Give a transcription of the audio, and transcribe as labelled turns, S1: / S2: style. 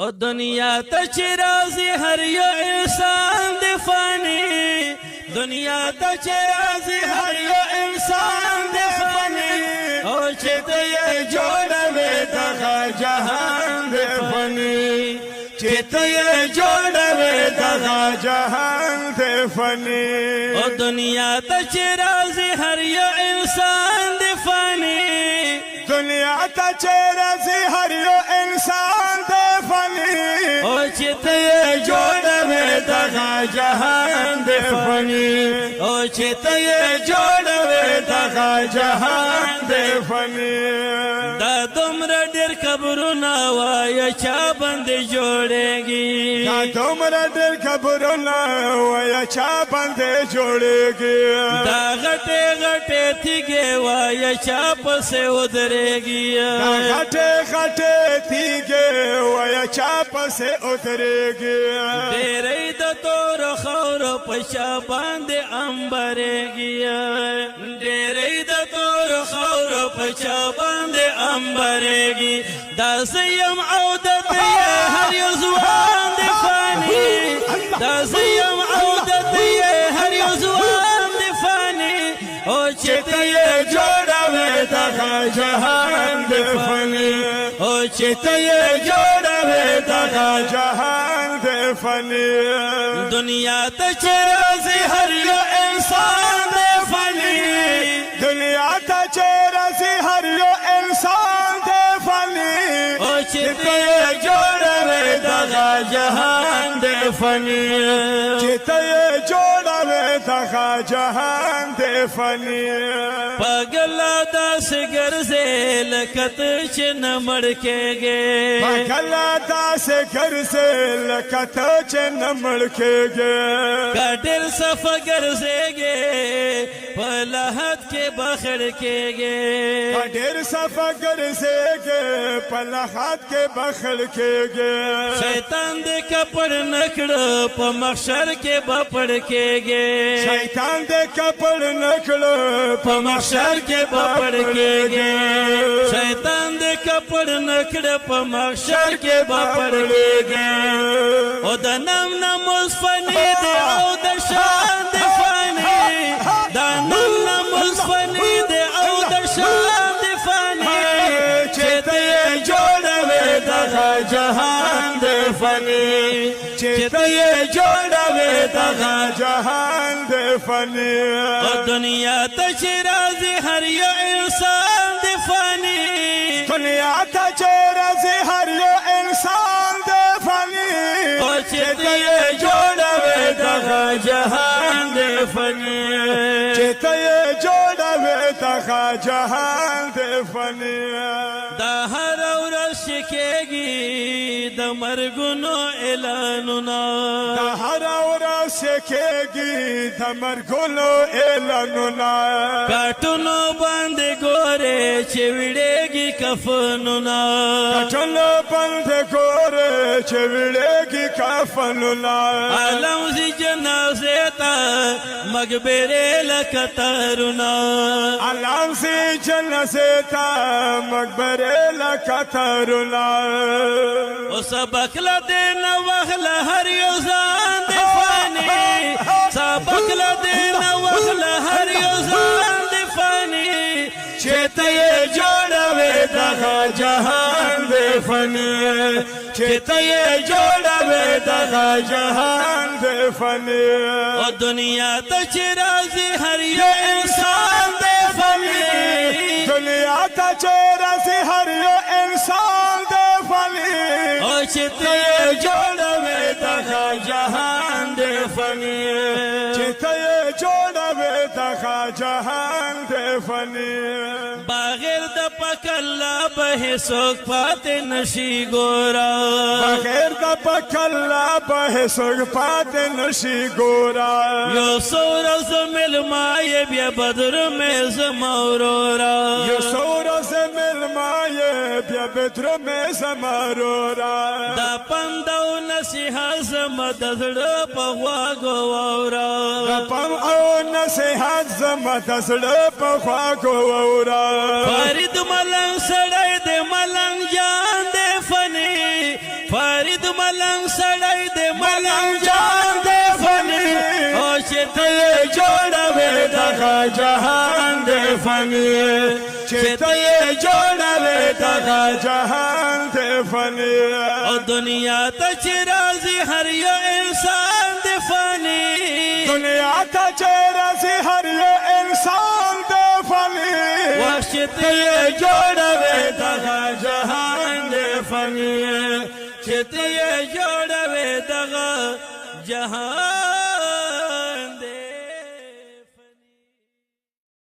S1: او دنیا ته چې راځي هر یو انسان د فانی دنیا ته چې راځي هر یو انسان د فانی او چې ته یې جوړوې دغه جهان د فانی چې ته یې جوړوې دغه جهان د فانی او دنیا ته چې راځي هر یو انسان د فانی دنیا ته چې راځي هر یو انسان د فانی او چې ته یې جوړوې دغه جهان د فانی او چې ته یې جوړوې دغه جهان د فانی دا دومره ډېر قبرونه وایه چا باندې جوړېږي دا دومره ډېر قبرونه وایه چا باندې جوړېږي دا غټې غټې تیږې وایه چا پسې ودرېږي دا غټې غټې تیږې وایه چا پسې ودرېږي ډېرې د تورو خاورو په چا باندې امبرېږي ډېرې د تورو خاورو په چا باندې امبرېږي داسې یم او دته یې هر یو ځوان د فاني داسې یم او دته یې هر یو ځوان د فاني او چې ته یې جوړوې دغه جهان د فاني او چې ته یې جوړوې دغه جهان د فاني دنیا ته چې راځي هر یو انسان د فاني دنیا ته چې راځي هر یو انسان د فانی او چې ته یې جوړوې دغه جهان د فانی چې ته یې جوړوې دغه جهان د فانی پګلا داسې ګرځې لکه ته چې نه مړ کېږې پګلا داسې ګرځې لکه ته چې نه مړ کېږې که ډېر صفه ګرځېږې په لحد کې بخړ کېږې که ډېر صفه ګرځېږې په لحد کې بخړ کېږې شیطان دې کپړ نه کړه په محشر کې به پړ کېږې شیطان دې کپړ نه کړه په محشر کې به پړ کېږې شیطان دې کپړ نه کړه په محشر کې به پړ کېږې او د نم نموز فني دې او د شان دې فاني دا نم نموز فني دې او د شان دې فاني چې ته یې جوړوې دغه جهان د فاني چې ته یې جوړوې دغه جهان د فاني او دنیا ته چې راځي هر یو انسان د فاني دنیا ته چې راځي هر یو انسان د فاني او چې ته یې جوړوې دغه جهان د فاني چې ته یې جوړوې دغه جهان د فاني دا هر ورځ کېږي د مرګونو اعلانونه دا هر ورځ کېږي د مرګونو اعلانونه کاټونو باندې ګورې چې وړېږي کفنونه کاټونو باندې ګورې چې وړېږي کفنونه عالم زی جنازې ته مقبرې لکه تارونه عالم زی جنازې ته مقبرې لکه تارونه او سبق لدین وغل هر یو ځان د فانی سبق لدین وغل هر یو ځان د فانی چې ته یې جوړوې دغه جهان د فانی چې ته یې جوړوې دغه جهان د فانی او دنیا ته چې راځي هر یو انسان د فانی دنیا ته چې راځي هر یو انسان د فانی او چې ته یې جوړوې دغه جهان د فانی چې ته یې جوړوې دغه جهان د فانی بغیر د پکلا به هیڅوک پاتې نشي ګورا بغیر د پکلا به هیڅوک پاتې نشي ګورا یو سورز ملمای بیا بدر مې زما ورورا یو سورز ملمای بیا بدر مې زما ورورا دا پندو نصیحت زما د زړه په غوږو واورا دا پم او نصیحت زما د زړه په غوږو واورا فرید ملنګ سړی د ملنګ جان د فني فرید ملنګ سړی د ملنګ جان د فني او چې ته جوړوي دغه جهان د فني چې ته جوړوي دغه جهان د فني او دنیا ته چې راځي هر یو انسان د فني دنیا ته چې راځي هر یو انسان د فني وخت چې ته جوړوي دغه جهان د فني چې ته جوړوي دغه جهان